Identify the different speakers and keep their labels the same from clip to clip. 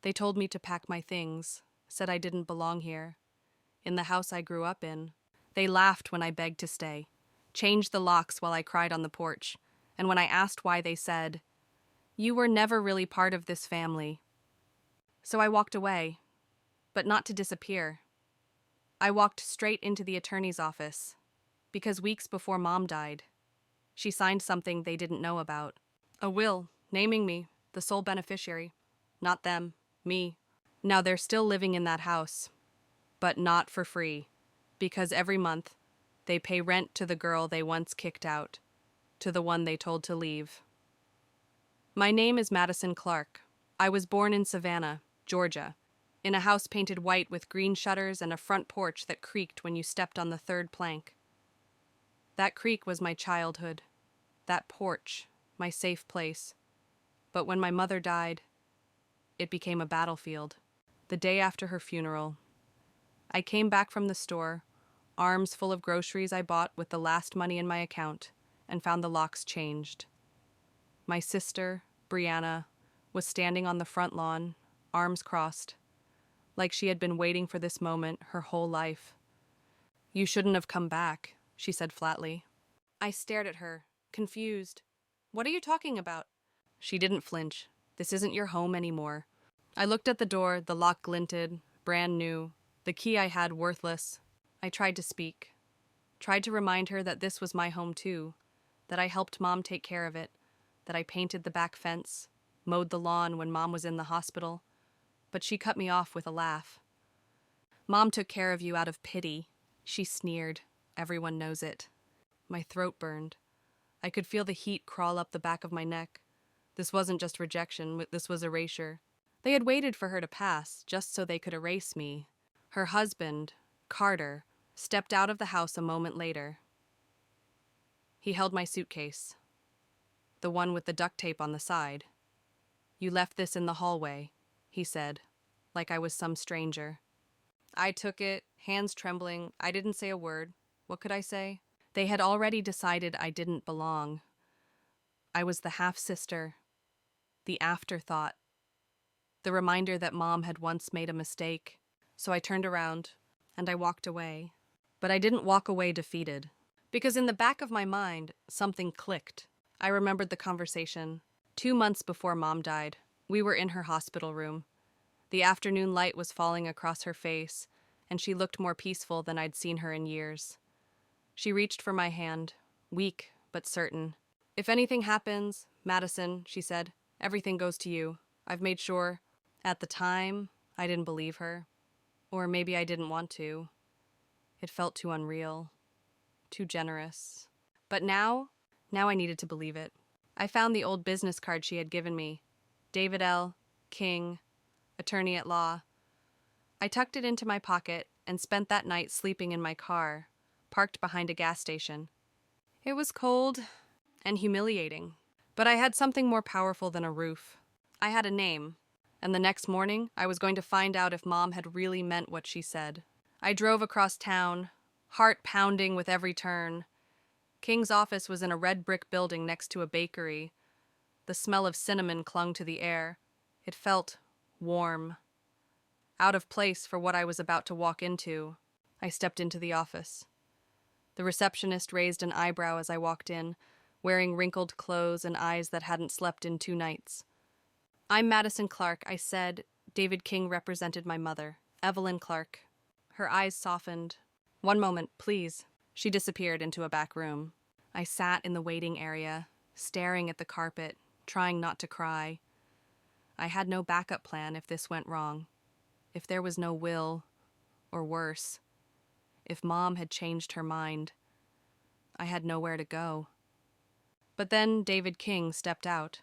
Speaker 1: They told me to pack my things, said I didn't belong here, in the house I grew up in. They laughed when I begged to stay, changed the locks while I cried on the porch, and when I asked why they said, "You were never really part of this family." So I walked away, but not to disappear. I walked straight into the attorney's office, because weeks before Mom died, she signed something they didn't know about. A will, naming me, the sole beneficiary. Not them, me. Now they're still living in that house, but not for free, because every month they pay rent to the girl they once kicked out, to the one they told to leave. My name is Madison Clark. I was born in Savannah, Georgia, in a house painted white with green shutters and a front porch that creaked when you stepped on the third plank. That creak was my childhood, that porch, my safe place. But when my mother died, it became a battlefield. The day after her funeral, I came back from the store, arms full of groceries I bought with the last money in my account, and found the locks changed. My sister, Brianna, was standing on the front lawn, arms crossed, like she had been waiting for this moment her whole life. "You shouldn't have come back," she said flatly. I stared at her, confused. "What are you talking about?" She didn't flinch. "This isn't your home anymore." I looked at the door, the lock glinted, brand new, the key I had worthless. I tried to speak, tried to remind her that this was my home too, that I helped Mom take care of it, that I painted the back fence, mowed the lawn when Mom was in the hospital, but she cut me off with a laugh. "Mom took care of you out of pity," she sneered. "Everyone knows it." My throat burned. I could feel the heat crawl up the back of my neck. This wasn't just rejection, this was erasure. They had waited for her to pass, just so they could erase me. Her husband, Carter, stepped out of the house a moment later. He held my suitcase, the one with the duct tape on the side. "You left this in the hallway," he said, like I was some stranger. I took it, hands trembling. I didn't say a word. What could I say? They had already decided I didn't belong. I was the half-sister, the afterthought, the reminder that Mom had once made a mistake. So I turned around, and I walked away. But I didn't walk away defeated, because in the back of my mind, something clicked. I remembered the conversation. 2 months before Mom died, we were in her hospital room. The afternoon light was falling across her face, and she looked more peaceful than I'd seen her in years. She reached for my hand, weak but certain. "If anything happens, Madison," she said, "everything goes to you. I've made sure." At the time, I didn't believe her. Or maybe I didn't want to. It felt too unreal, too generous. But now I needed to believe it. I found the old business card she had given me. David L. King, attorney at law. I tucked it into my pocket and spent that night sleeping in my car, parked behind a gas station. It was cold and humiliating, but I had something more powerful than a roof. I had a name, and the next morning I was going to find out if Mom had really meant what she said. I drove across town, heart pounding with every turn. King's office was in a red brick building next to a bakery. The smell of cinnamon clung to the air. It felt warm, out of place for what I was about to walk into. I stepped into the office. The receptionist raised an eyebrow as I walked in, wearing wrinkled clothes and eyes that hadn't slept in 2 nights. "I'm Madison Clark," I said. David King represented my mother, Evelyn Clark. Her eyes softened. "One moment, please." She disappeared into a back room. I sat in the waiting area, staring at the carpet, trying not to cry. I had no backup plan if this went wrong. If there was no will, or worse, if Mom had changed her mind, I had nowhere to go. But then David King stepped out.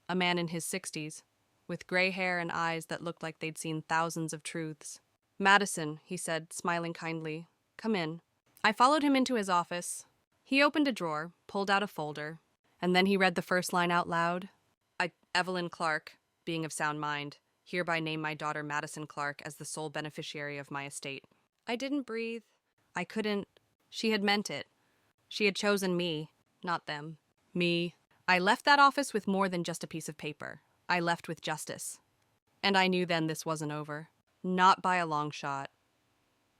Speaker 1: A man in his 60s, with gray hair and eyes that looked like they'd seen thousands of truths. "Madison," he said, smiling kindly. "Come in." I followed him into his office. He opened a drawer, pulled out a folder, and then he read the first line out loud. "I, Evelyn Clark, being of sound mind, hereby name my daughter Madison Clark as the sole beneficiary of my estate." I didn't breathe. I couldn't. She had meant it. She had chosen me, not them. Me. I left that office with more than just a piece of paper. I left with justice. And I knew then this wasn't over. Not by a long shot.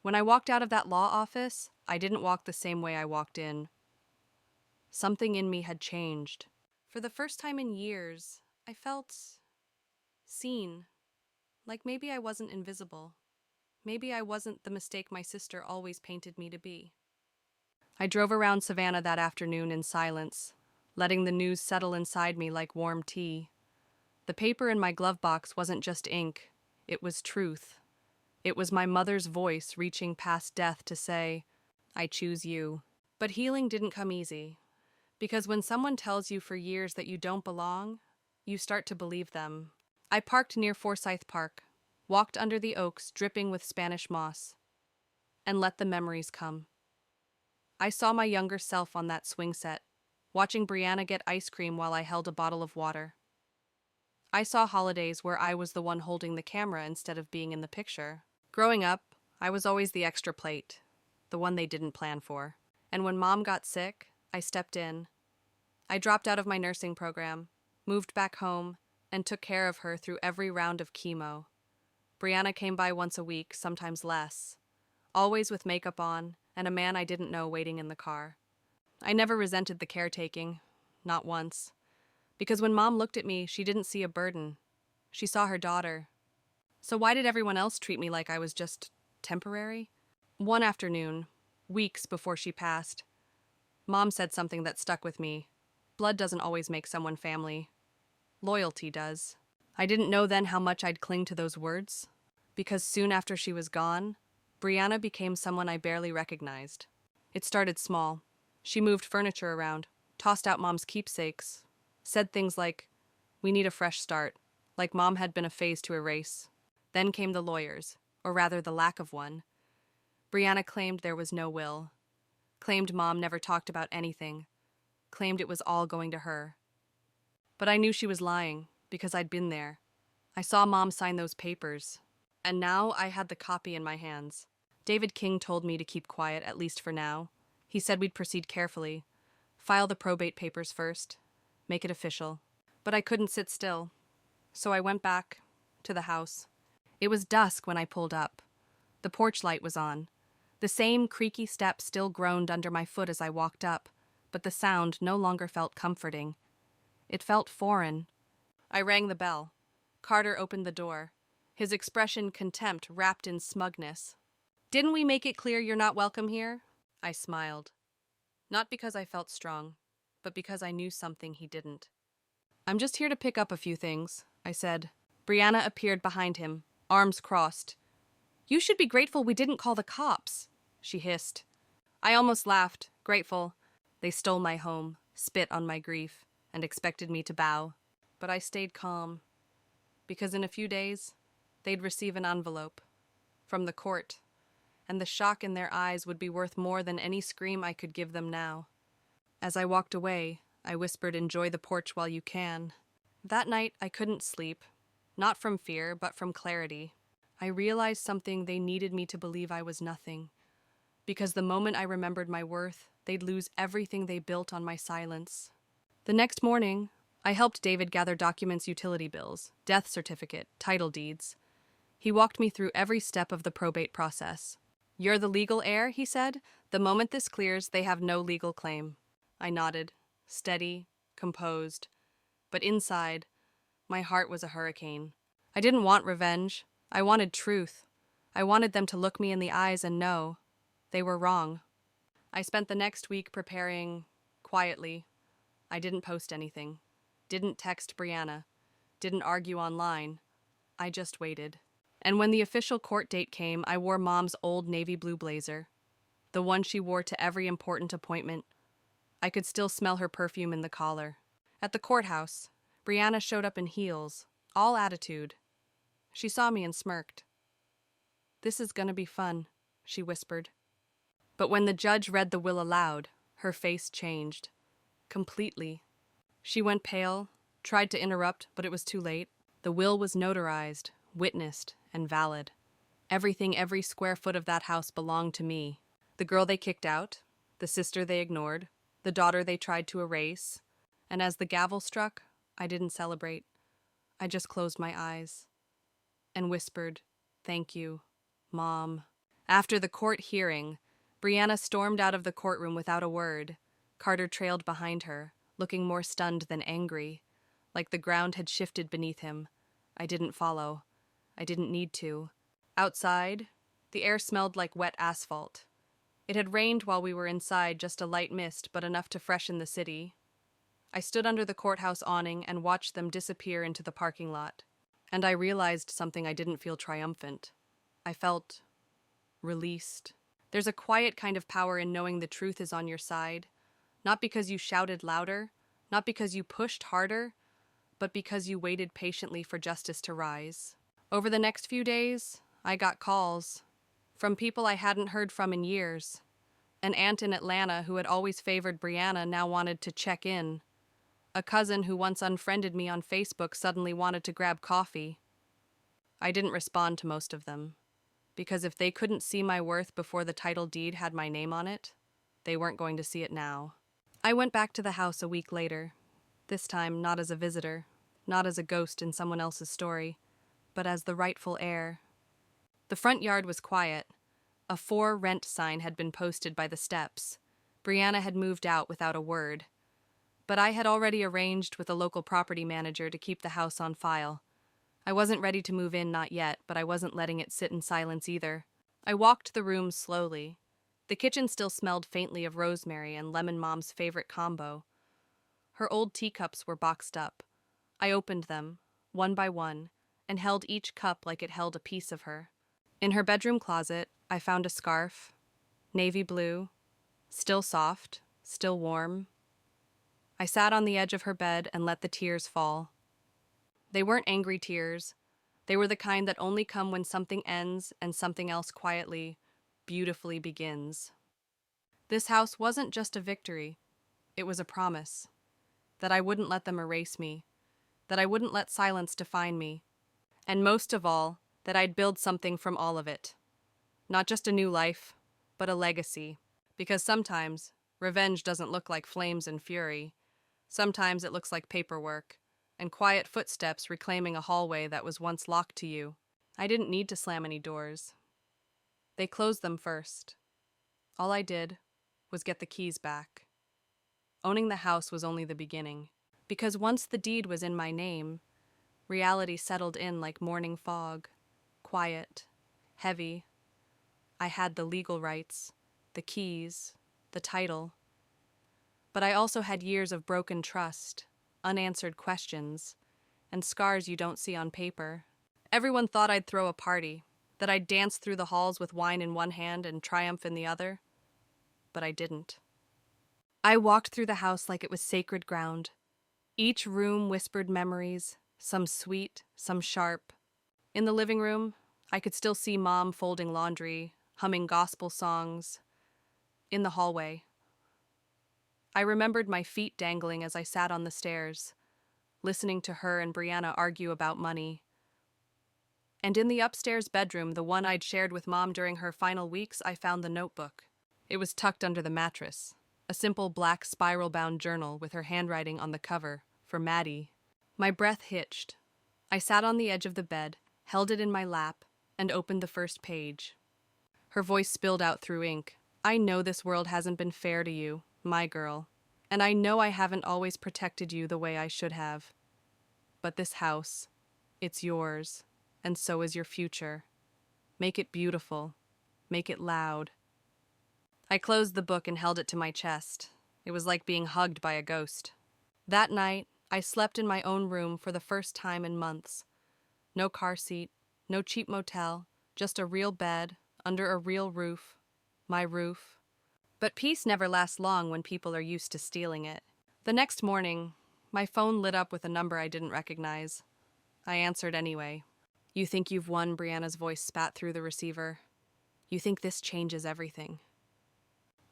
Speaker 1: When I walked out of that law office, I didn't walk the same way I walked in. Something in me had changed. For the first time in years, I felt seen. Like maybe I wasn't invisible. Maybe I wasn't the mistake my sister always painted me to be. I drove around Savannah that afternoon in silence, letting the news settle inside me like warm tea. The paper in my glove box wasn't just ink, it was truth. It was my mother's voice reaching past death to say, I choose you. But healing didn't come easy, because when someone tells you for years that you don't belong, you start to believe them. I parked near Forsyth Park, walked under the oaks dripping with Spanish moss, and let the memories come. I saw my younger self on that swing set, watching Brianna get ice cream while I held a bottle of water. I saw holidays where I was the one holding the camera instead of being in the picture. Growing up, I was always the extra plate, the one they didn't plan for. And when Mom got sick, I stepped in. I dropped out of my nursing program, moved back home, and took care of her through every round of chemo. Brianna came by once a week, sometimes less, always with makeup on, and a man I didn't know waiting in the car. I never resented the caretaking, not once. Because when Mom looked at me, she didn't see a burden. She saw her daughter. So why did everyone else treat me like I was just temporary? One afternoon, weeks before she passed, Mom said something that stuck with me. Blood doesn't always make someone family. Loyalty does. I didn't know then how much I'd cling to those words, because soon after she was gone, Brianna became someone I barely recognized. It started small. She moved furniture around, tossed out Mom's keepsakes, said things like, we need a fresh start, like Mom had been a phase to erase. Then came the lawyers, or rather the lack of one. Brianna claimed there was no will, claimed Mom never talked about anything, claimed it was all going to her. But I knew she was lying, because I'd been there. I saw Mom sign those papers, and now I had the copy in my hands. David King told me to keep quiet, at least for now. He said we'd proceed carefully, file the probate papers first, make it official. But I couldn't sit still, so I went back to the house. It was dusk when I pulled up. The porch light was on. The same creaky step still groaned under my foot as I walked up, but the sound no longer felt comforting. It felt foreign. I rang the bell. Carter opened the door, his expression contempt wrapped in smugness. Didn't we make it clear you're not welcome here? I smiled. Not because I felt strong, but because I knew something he didn't. I'm just here to pick up a few things, I said. Brianna appeared behind him, arms crossed. You should be grateful we didn't call the cops, she hissed. I almost laughed, grateful. They stole my home, spit on my grief, and expected me to bow. But I stayed calm, because in a few days, they'd receive an envelope from the court, and the shock in their eyes would be worth more than any scream I could give them now. As I walked away, I whispered, enjoy the porch while you can. That night, I couldn't sleep, not from fear, but from clarity. I realized something they needed me to believe I was nothing, because the moment I remembered my worth, they'd lose everything they built on my silence. The next morning, I helped David gather documents, utility bills, death certificate, title deeds. He walked me through every step of the probate process. You're the legal heir, he said. The moment this clears, they have no legal claim. I nodded, steady, composed. But inside, my heart was a hurricane. I didn't want revenge. I wanted truth. I wanted them to look me in the eyes and know they were wrong. I spent the next week preparing quietly. I didn't post anything. Didn't text Brianna, didn't argue online. I just waited. And when the official court date came, I wore Mom's old navy blue blazer, the one she wore to every important appointment. I could still smell her perfume in the collar. At the courthouse, Brianna showed up in heels, all attitude. She saw me and smirked. This is gonna be fun, she whispered. But when the judge read the will aloud, her face changed. Completely. She went pale, tried to interrupt, but it was too late. The will was notarized, witnessed, and valid. Every square foot of that house belonged to me. The girl they kicked out, the sister they ignored, the daughter they tried to erase. And as the gavel struck, I didn't celebrate. I just closed my eyes. and whispered, "Thank you, Mom." After the court hearing, Brianna stormed out of the courtroom without a word. Carter trailed behind her, looking more stunned than angry, like the ground had shifted beneath him. I didn't follow. I didn't need to. Outside, the air smelled like wet asphalt. It had rained while we were inside, just a light mist, but enough to freshen the city. I stood under the courthouse awning and watched them disappear into the parking lot. And I realized something. I didn't feel triumphant. I felt released. There's a quiet kind of power in knowing the truth is on your side, not because you shouted louder, not because you pushed harder, but because you waited patiently for justice to rise. Over the next few days, I got calls from people I hadn't heard from in years. An aunt in Atlanta who had always favored Brianna now wanted to check in. A cousin who once unfriended me on Facebook suddenly wanted to grab coffee. I didn't respond to most of them, because if they couldn't see my worth before the title deed had my name on it, they weren't going to see it now. I went back to the house a week later, this time not as a visitor, not as a ghost in someone else's story, but as the rightful heir. The front yard was quiet. A "for rent" sign had been posted by the steps. Brianna had moved out without a word. But I had already arranged with a local property manager to keep the house on file. I wasn't ready to move in, not yet, but I wasn't letting it sit in silence either. I walked the room slowly. The kitchen still smelled faintly of rosemary and lemon Mom's favorite combo. Her old teacups were boxed up. I opened them, one by one, and held each cup like it held a piece of her. In her bedroom closet, I found a scarf, navy blue, still soft, still warm. I sat on the edge of her bed and let the tears fall. They weren't angry tears. They were the kind that only come when something ends and something else quietly, beautifully begins. This house wasn't just a victory. It was a promise. That I wouldn't let them erase me. That I wouldn't let silence define me. And most of all, that I'd build something from all of it. Not just a new life, but a legacy. Because sometimes, revenge doesn't look like flames and fury. Sometimes it looks like paperwork, and quiet footsteps reclaiming a hallway that was once locked to you. I didn't need to slam any doors. They closed them first. All I did was get the keys back. Owning the house was only the beginning, because once the deed was in my name, reality settled in like morning fog, quiet, heavy. I had the legal rights, the keys, the title. But I also had years of broken trust, unanswered questions, and scars you don't see on paper. Everyone thought I'd throw a party, that I'd dance through the halls with wine in one hand and triumph in the other. But I didn't. I walked through the house like it was sacred ground. Each room whispered memories, some sweet, some sharp. In the living room, I could still see Mom folding laundry, humming gospel songs. In the hallway, I remembered my feet dangling as I sat on the stairs, listening to her and Brianna argue about money. And in the upstairs bedroom, the one I'd shared with Mom during her final weeks, I found the notebook. It was tucked under the mattress, a simple black spiral-bound journal with her handwriting on the cover, for Maddie. My breath hitched. I sat on the edge of the bed, held it in my lap, and opened the first page. Her voice spilled out through ink. "I know this world hasn't been fair to you, my girl, and I know I haven't always protected you the way I should have. But this house, it's yours, and so is your future. Make it beautiful. Make it loud." I closed the book and held it to my chest. It was like being hugged by a ghost. That night, I slept in my own room for the first time in months. No car seat, no cheap motel, just a real bed, under a real roof, my roof. But peace never lasts long when people are used to stealing it. The next morning, my phone lit up with a number I didn't recognize. I answered anyway. "You think you've won?" Brianna's voice spat through the receiver. "You think this changes everything?"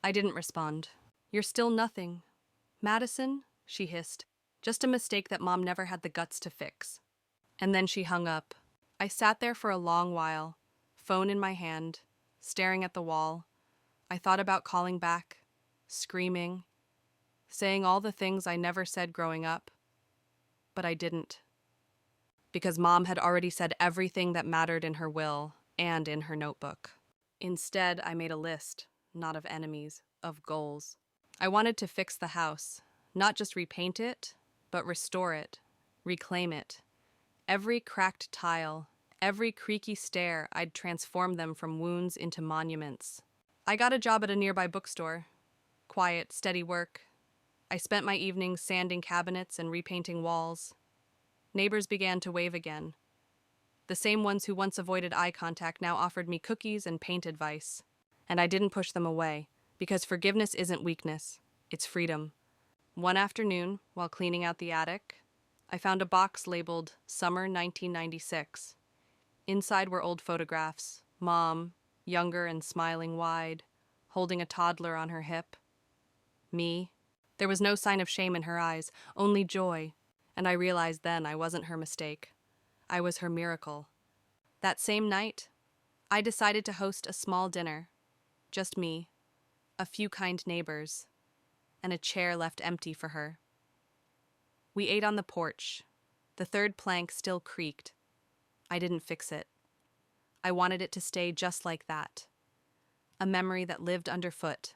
Speaker 1: I didn't respond. "You're still nothing. Madison?" she hissed. "Just a mistake that Mom never had the guts to fix." And then she hung up. I sat there for a long while, phone in my hand, staring at the wall. I thought about calling back, screaming, saying all the things I never said growing up. But I didn't. because Mom had already said everything that mattered in her will and in her notebook. Instead, I made a list, not of enemies, of goals. I wanted to fix the house, not just repaint it, but restore it, reclaim it. Every cracked tile, every creaky stair, I'd transform them from wounds into monuments. I got a job at a nearby bookstore. Quiet, steady work. I spent my evenings sanding cabinets and repainting walls. Neighbors began to wave again. The same ones who once avoided eye contact now offered me cookies and paint advice. And I didn't push them away, because forgiveness isn't weakness, it's freedom. One afternoon, while cleaning out the attic, I found a box labeled Summer 1996. Inside were old photographs, Mom, younger and smiling wide, holding a toddler on her hip. Me. There was no sign of shame in her eyes, only joy, and I realized then I wasn't her mistake. I was her miracle. That same night, I decided to host a small dinner. Just me, a few kind neighbors, and a chair left empty for her. We ate on the porch. The third plank still creaked. I didn't fix it. I wanted it to stay just like that. A memory that lived underfoot.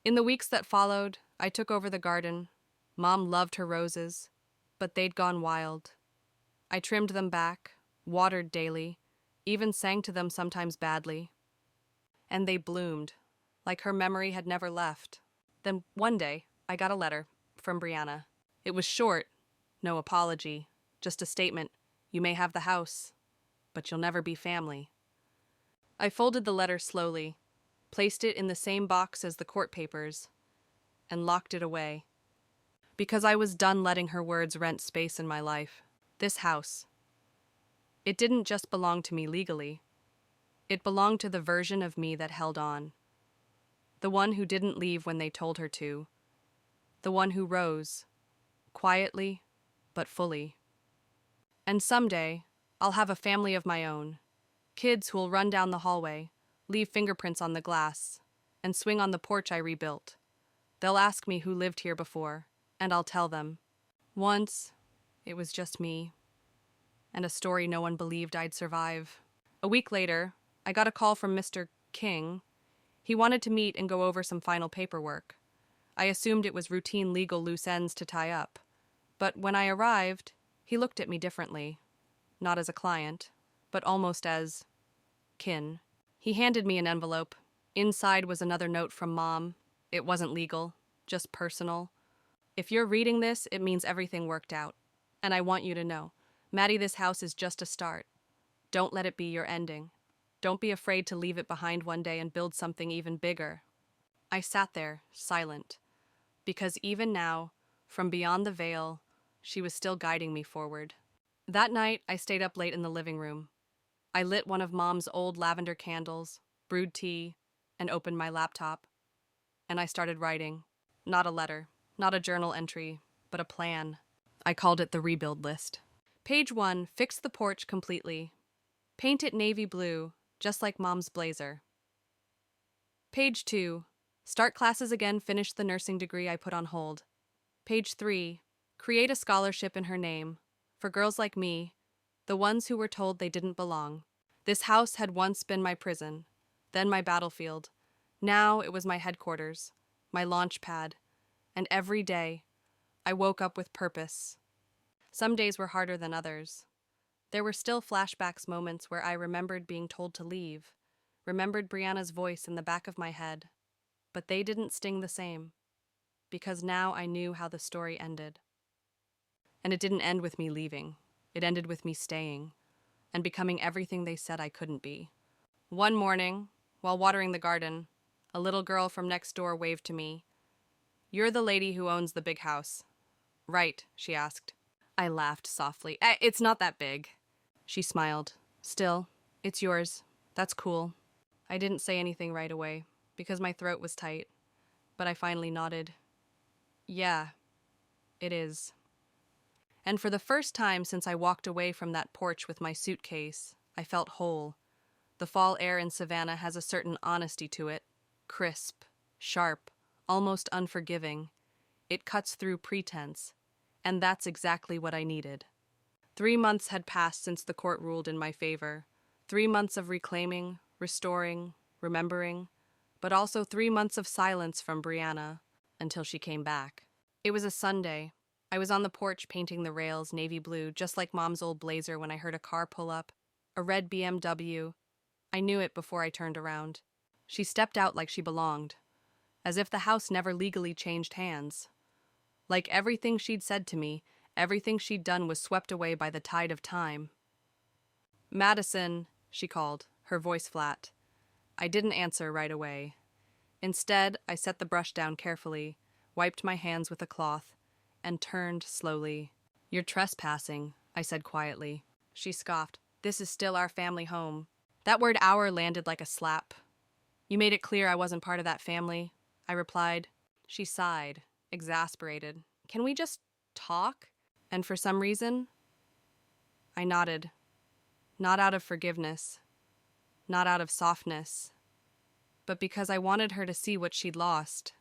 Speaker 1: In the weeks that followed, I took over the garden. Mom loved her roses, but they'd gone wild. I trimmed them back, watered daily, even sang to them sometimes badly. And they bloomed, like her memory had never left. Then one day, I got a letter from Brianna. It was short, no apology, just a statement, you may have the house, but you'll never be family. I folded the letter slowly, placed it in the same box as the court papers, and locked it away. Because I was done letting her words rent space in my life. This house. It didn't just belong to me legally. It belonged to the version of me that held on. The one who didn't leave when they told her to. The one who rose, quietly, but fully. And someday, I'll have a family of my own. Kids who'll run down the hallway, leave fingerprints on the glass, and swing on the porch I rebuilt. They'll ask me who lived here before, and I'll tell them. Once, it was just me, and a story no one believed I'd survive. A week later, I got a call from Mr. King. He wanted to meet and go over some final paperwork. I assumed it was routine legal loose ends to tie up. But when I arrived, he looked at me differently. Not as a client, but almost as kin. He handed me an envelope. Inside was another note from Mom. It wasn't legal, just personal. If you're reading this, it means everything worked out. And I want you to know, Maddie, this house is just a start. Don't let it be your ending. Don't be afraid to leave it behind one day and build something even bigger. I sat there, silent, because even now, from beyond the veil, she was still guiding me forward. That night, I stayed up late in the living room. I lit one of Mom's old lavender candles, brewed tea, and opened my laptop. And I started writing. Not a letter, not a journal entry, but a plan. I called it the rebuild list. Page 1, fix the porch completely. Paint it navy blue, just like Mom's blazer. Page 2, start classes again, finish the nursing degree I put on hold. Page 3, create a scholarship in her name, for girls like me, the ones who were told they didn't belong. This house had once been my prison, then my battlefield. Now it was my headquarters, my launch pad, and every day I woke up with purpose. Some days were harder than others. There were still flashbacks, moments where I remembered being told to leave, remembered Brianna's voice in the back of my head, but they didn't sting the same, because now I knew how the story ended. And it didn't end with me leaving. It ended with me staying and becoming everything they said I couldn't be. One morning, while watering the garden, a little girl from next door waved to me. "You're the lady who owns the big house." "Right," she asked. I laughed softly. "It's not that big." She smiled. "Still, it's yours. That's cool." I didn't say anything right away, because my throat was tight, but I finally nodded. "Yeah, it is." And for the first time since I walked away from that porch with my suitcase, I felt whole. The fall air in Savannah has a certain honesty to it, crisp, sharp, almost unforgiving. It cuts through pretense, and that's exactly what I needed. 3 months had passed since the court ruled in my favor. 3 months of reclaiming, restoring, remembering, but also 3 months of silence from Brianna until she came back. It was a Sunday. I was on the porch painting the rails navy blue, just like Mom's old blazer, when I heard a car pull up. A red BMW. I knew it before I turned around. She stepped out like she belonged, as if the house never legally changed hands. Like everything she'd said to me, everything she'd done was swept away by the tide of time. "Madison," she called, her voice flat. I didn't answer right away. Instead, I set the brush down carefully, wiped my hands with a cloth, and turned slowly. "You're trespassing," I said quietly. She scoffed. "This is still our family home." That word "our" landed like a slap. "You made it clear I wasn't part of that family," I replied. She sighed, exasperated. "Can we just talk?" And for some reason, I nodded. Not out of forgiveness, not out of softness, but because I wanted her to see what she'd lost.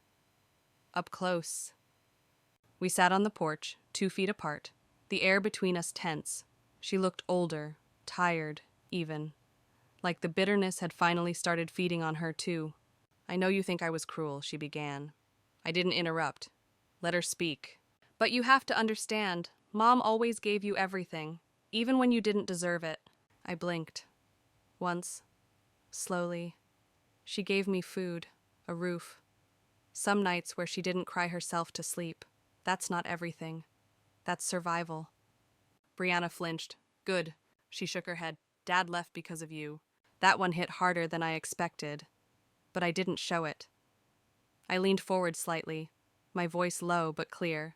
Speaker 1: Up close. We sat on the porch, 2 feet apart, the air between us tense. She looked older, tired, even. Like the bitterness had finally started feeding on her, too. "I know you think I was cruel," she began. I didn't interrupt. Let her speak. "But you have to understand, Mom always gave you everything, even when you didn't deserve it." I blinked. Once, slowly. She gave me food, a roof. Some nights where she didn't cry herself to sleep. That's not everything. That's survival. Brianna flinched. "Good." She shook her head. "Dad left because of you." That one hit harder than I expected, but I didn't show it. I leaned forward slightly, my voice low but clear.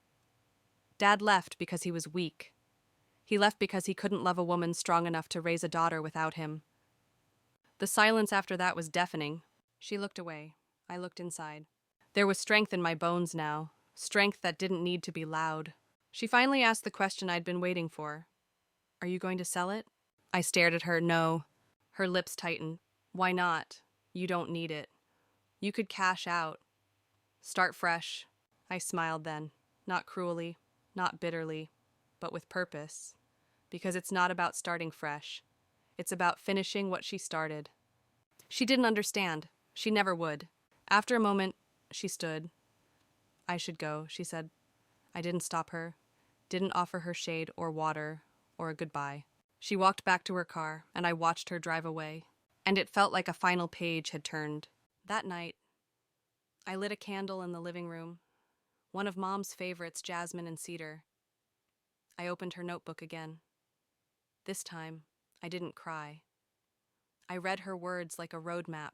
Speaker 1: "Dad left because he was weak. He left because he couldn't love a woman strong enough to raise a daughter without him." The silence after that was deafening. She looked away. I looked inside. There was strength in my bones now, strength that didn't need to be loud. She finally asked the question I'd been waiting for. "Are you going to sell it?" I stared at her. "No." Her lips tightened. "Why not? You don't need it. You could cash out. Start fresh." I smiled then, not cruelly, not bitterly, but with purpose. Because it's not about starting fresh. It's about finishing what she started. She didn't understand. She never would. After a moment, she stood. "I should go," she said. I didn't stop her, didn't offer her shade or water or a goodbye. She walked back to her car, and I watched her drive away. And it felt like a final page had turned. That night, I lit a candle in the living room, one of Mom's favorites, jasmine and cedar. I opened her notebook again. This time, I didn't cry. I read her words like a roadmap.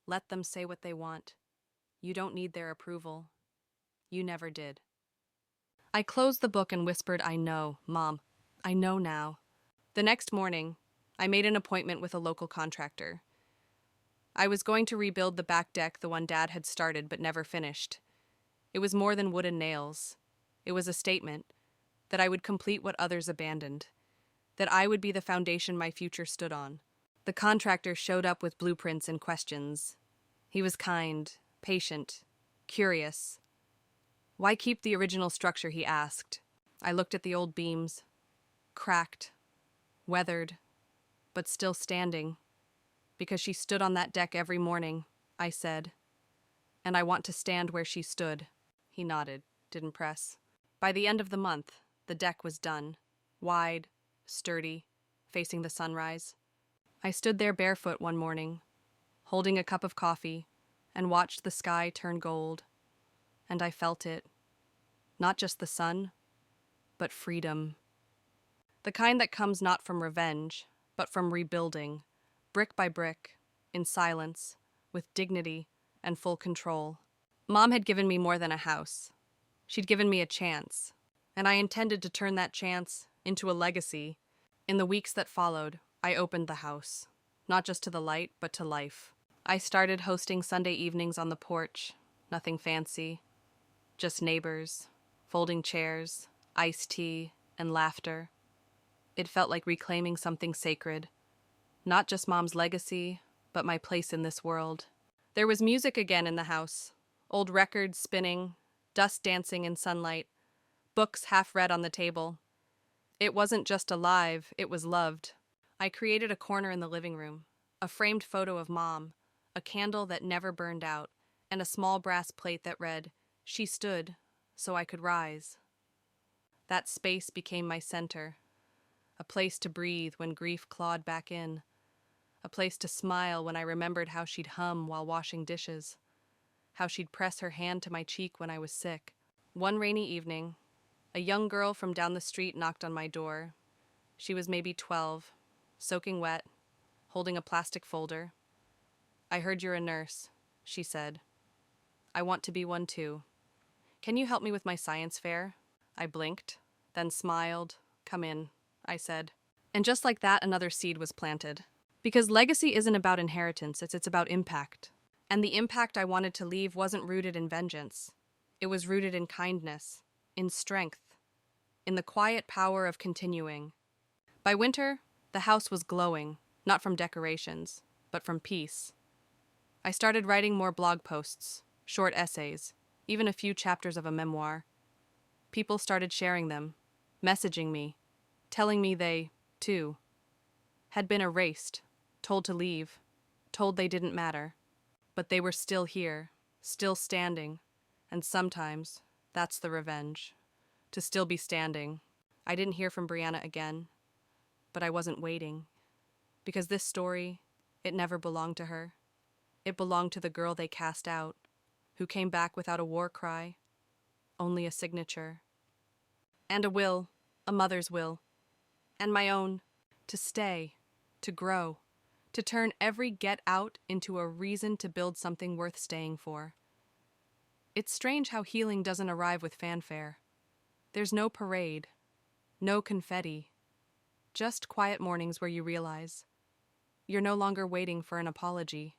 Speaker 1: Let them say what they want. You don't need their approval. You never did. I closed the book and whispered, "I know, Mom. I know now." The next morning, I made an appointment with a local contractor. I was going to rebuild the back deck, the one Dad had started but never finished. It was more than wood and nails. It was a statement that I would complete what others abandoned, that I would be the foundation my future stood on. The contractor showed up with blueprints and questions. He was kind, patient, curious. "Why keep the original structure?" he asked. I looked at the old beams, cracked, weathered, but still standing. "Because she stood on that deck every morning," I said. "And I want to stand where she stood." He nodded, didn't press. By the end of the month, the deck was done. Wide, sturdy, facing the sunrise. I stood there barefoot one morning, holding a cup of coffee, and watched the sky turn gold. And I felt it. Not just the sun, but freedom. The kind that comes not from revenge, but from rebuilding, brick by brick, in silence, with dignity and full control. Mom had given me more than a house. She'd given me a chance, and I intended to turn that chance into a legacy. In the weeks that followed, I opened the house, not just to the light, but to life. I started hosting Sunday evenings on the porch, nothing fancy, just neighbors, folding chairs, iced tea, and laughter. It felt like reclaiming something sacred, not just Mom's legacy, but my place in this world. There was music again in the house, old records spinning, dust dancing in sunlight, books half read on the table. It wasn't just alive, it was loved. I created a corner in the living room, a framed photo of Mom, a candle that never burned out, and a small brass plate that read, "She stood, so I could rise." That space became my center, a place to breathe when grief clawed back in, a place to smile when I remembered how she'd hum while washing dishes, how she'd press her hand to my cheek when I was sick. One rainy evening, a young girl from down the street knocked on my door. She was maybe 12, soaking wet, holding a plastic folder. "I heard you're a nurse," she said. "I want to be one too. Can you help me with my science fair?" I blinked, then smiled. "Come in," I said. And just like that, another seed was planted. Because legacy isn't about inheritance, it's about impact. And the impact I wanted to leave wasn't rooted in vengeance. It was rooted in kindness, in strength, in the quiet power of continuing. By winter, the house was glowing, not from decorations, but from peace. I started writing more blog posts, short essays, even a few chapters of a memoir. People started sharing them, messaging me, telling me they, too, had been erased, told to leave, told they didn't matter. But they were still here, still standing, and sometimes that's the revenge, to still be standing. I didn't hear from Brianna again, but I wasn't waiting, because this story, it never belonged to her. It belonged to the girl they cast out, who came back without a war cry, only a signature. And a will, a mother's will, and my own, to stay, to grow, to turn every get out into a reason to build something worth staying for. It's strange how healing doesn't arrive with fanfare. There's no parade, no confetti, just quiet mornings where you realize you're no longer waiting for an apology.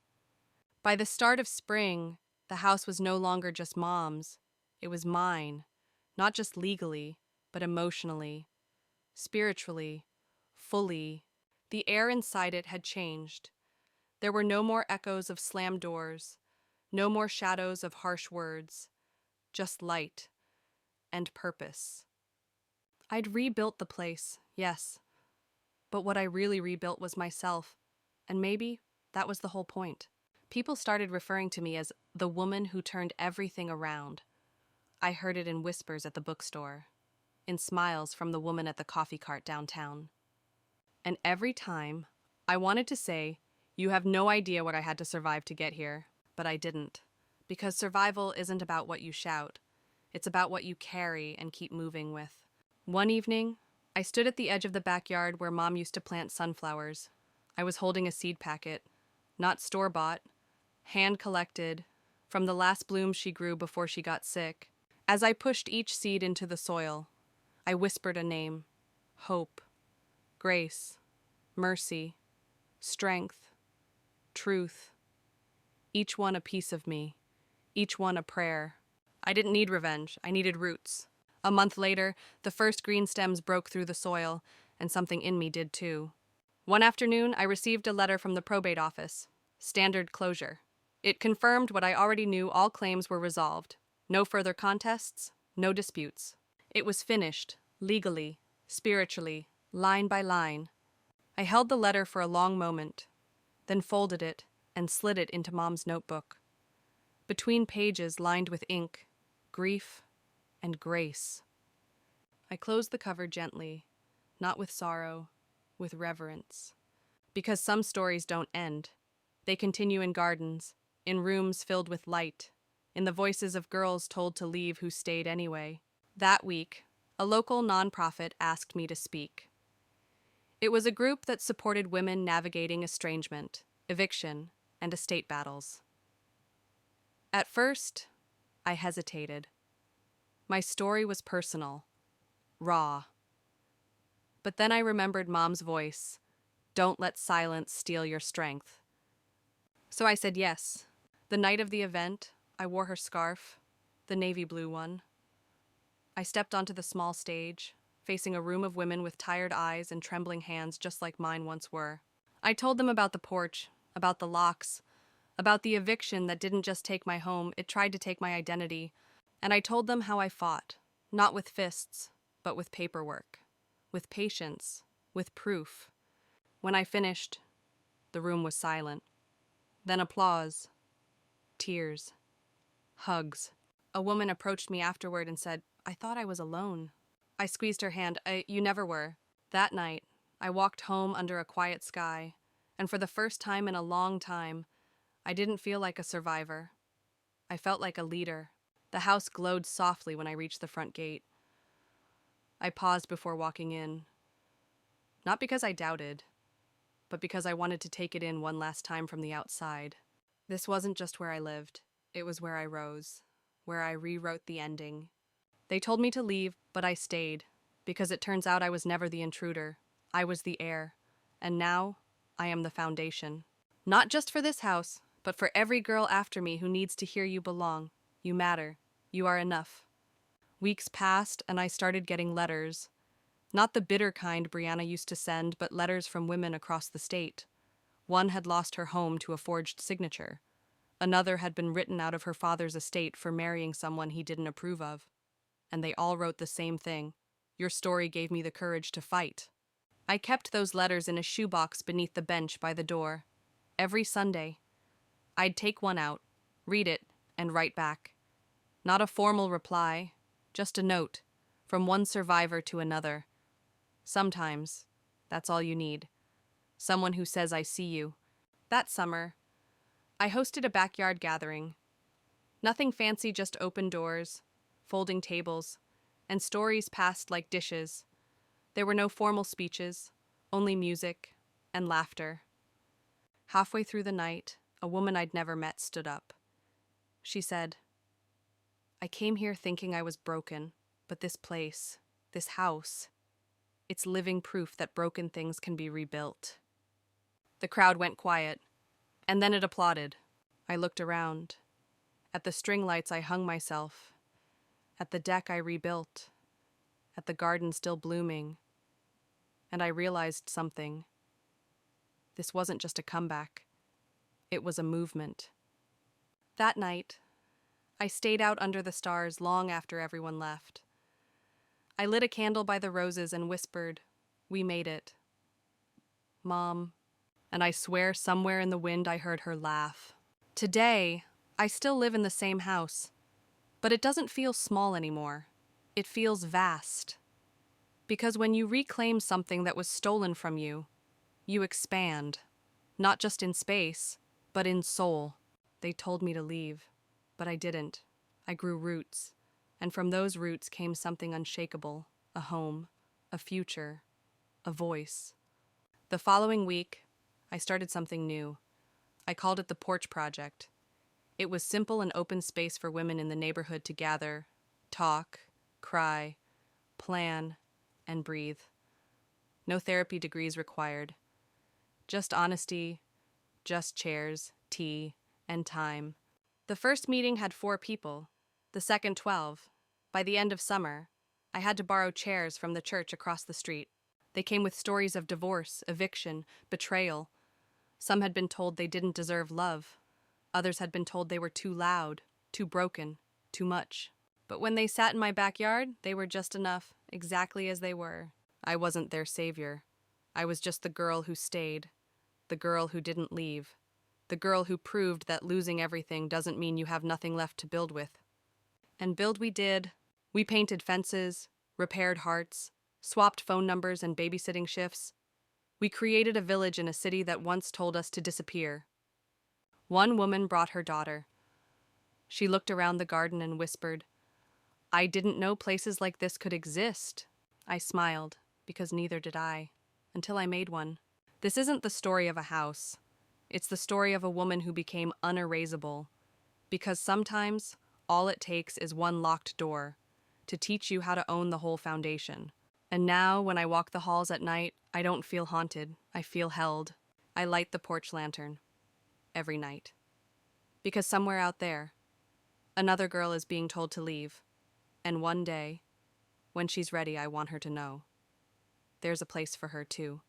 Speaker 1: By the start of spring, the house was no longer just Mom's. It was mine, not just legally, but emotionally, spiritually, fully. The air inside it had changed. There were no more echoes of slammed doors, no more shadows of harsh words, just light and purpose. I'd rebuilt the place, yes, but what I really rebuilt was myself, and maybe that was the whole point. People started referring to me as the woman who turned everything around. I heard it in whispers at the bookstore, in smiles from the woman at the coffee cart downtown. And every time, I wanted to say, "You have no idea what I had to survive to get here," but I didn't. Because survival isn't about what you shout. It's about what you carry and keep moving with. One evening, I stood at the edge of the backyard where Mom used to plant sunflowers. I was holding a seed packet, not store-bought, hand-collected, from the last bloom she grew before she got sick. As I pushed each seed into the soil, I whispered a name: hope, grace, mercy, strength, truth. Each one a piece of me, each one a prayer. I didn't need revenge, I needed roots. A month later, the first green stems broke through the soil, and something in me did too. One afternoon, I received a letter from the probate office. Standard closure. It confirmed what I already knew: all claims were resolved. No further contests, no disputes. It was finished, legally, spiritually, line by line. I held the letter for a long moment, then folded it and slid it into Mom's notebook. Between pages lined with ink, grief and grace. I closed the cover gently, not with sorrow, with reverence. Because some stories don't end. They continue in gardens, in rooms filled with light, in the voices of girls told to leave who stayed anyway. That week, a local nonprofit asked me to speak. It was a group that supported women navigating estrangement, eviction, and estate battles. At first, I hesitated. My story was personal, raw. But then I remembered Mom's voice: "Don't let silence steal your strength." So I said yes. The night of the event, I wore her scarf, the navy blue one. I stepped onto the small stage, facing a room of women with tired eyes and trembling hands just like mine once were. I told them about the porch, about the locks, about the eviction that didn't just take my home, it tried to take my identity. And I told them how I fought, not with fists, but with paperwork. with patience, with proof. When I finished, the room was silent. Then applause, tears, hugs. A woman approached me afterward and said, "I thought I was alone." I squeezed her hand. You never were. That night, I walked home under a quiet sky, and for the first time in a long time, I didn't feel like a survivor. I felt like a leader. The house glowed softly when I reached the front gate. I paused before walking in. Not because I doubted, but because I wanted to take it in one last time from the outside. This wasn't just where I lived. It was where I rose, where I rewrote the ending. They told me to leave, but I stayed, because it turns out I was never the intruder. I was the heir, and now I am the foundation. Not just for this house, but for every girl after me who needs to hear you belong. You matter. You are enough. Weeks passed, and I started getting letters. Not the bitter kind Brianna used to send, but letters from women across the state. One had lost her home to a forged signature. Another had been written out of her father's estate for marrying someone he didn't approve of. And they all wrote the same thing. Your story gave me the courage to fight. I kept those letters in a shoebox beneath the bench by the door. Every Sunday, I'd take one out, read it, and write back. Not a formal reply, just a note, from one survivor to another. Sometimes, that's all you need. Someone who says, "I see you." That summer, I hosted a backyard gathering. Nothing fancy, just open doors, folding tables, and stories passed like dishes. There were no formal speeches, only music and laughter. Halfway through the night, a woman I'd never met stood up. She said, "I came here thinking I was broken, but this place, this house, it's living proof that broken things can be rebuilt." The crowd went quiet, and then it applauded. I looked around. At the string lights I hung myself, at the deck I rebuilt, at the garden still blooming, and I realized something. This wasn't just a comeback. It was a movement. That night, I stayed out under the stars long after everyone left. I lit a candle by the roses and whispered, "We made it, Mom." And I swear somewhere in the wind I heard her laugh. Today, I still live in the same house, but it doesn't feel small anymore. It feels vast. Because when you reclaim something that was stolen from you, you expand, not just in space, but in soul. They told me to leave, but I didn't. I grew roots, and from those roots came something unshakable, a home, a future, a voice. The following week, I started something new. I called it the Porch Project. It was simple and open space for women in the neighborhood to gather, talk, cry, plan, and breathe. No therapy degrees required. Just honesty, just chairs, tea, and time. The first meeting had 4 people, the second 12. By the end of summer, I had to borrow chairs from the church across the street. They came with stories of divorce, eviction, betrayal. Some had been told they didn't deserve love. Others had been told they were too loud, too broken, too much. But when they sat in my backyard, they were just enough, exactly as they were. I wasn't their savior. I was just the girl who stayed, the girl who didn't leave, the girl who proved that losing everything doesn't mean you have nothing left to build with. And build we did. We painted fences, repaired hearts, swapped phone numbers and babysitting shifts. We created a village in a city that once told us to disappear. One woman brought her daughter. She looked around the garden and whispered, "I didn't know places like this could exist." I smiled, because neither did I, until I made one. This isn't the story of a house. It's the story of a woman who became unerasable. Because sometimes, all it takes is one locked door to teach you how to own the whole foundation. And now, when I walk the halls at night, I don't feel haunted. I feel held. I light the porch lantern. Every night. Because somewhere out there, another girl is being told to leave. And one day, when she's ready, I want her to know. There's a place for her, too.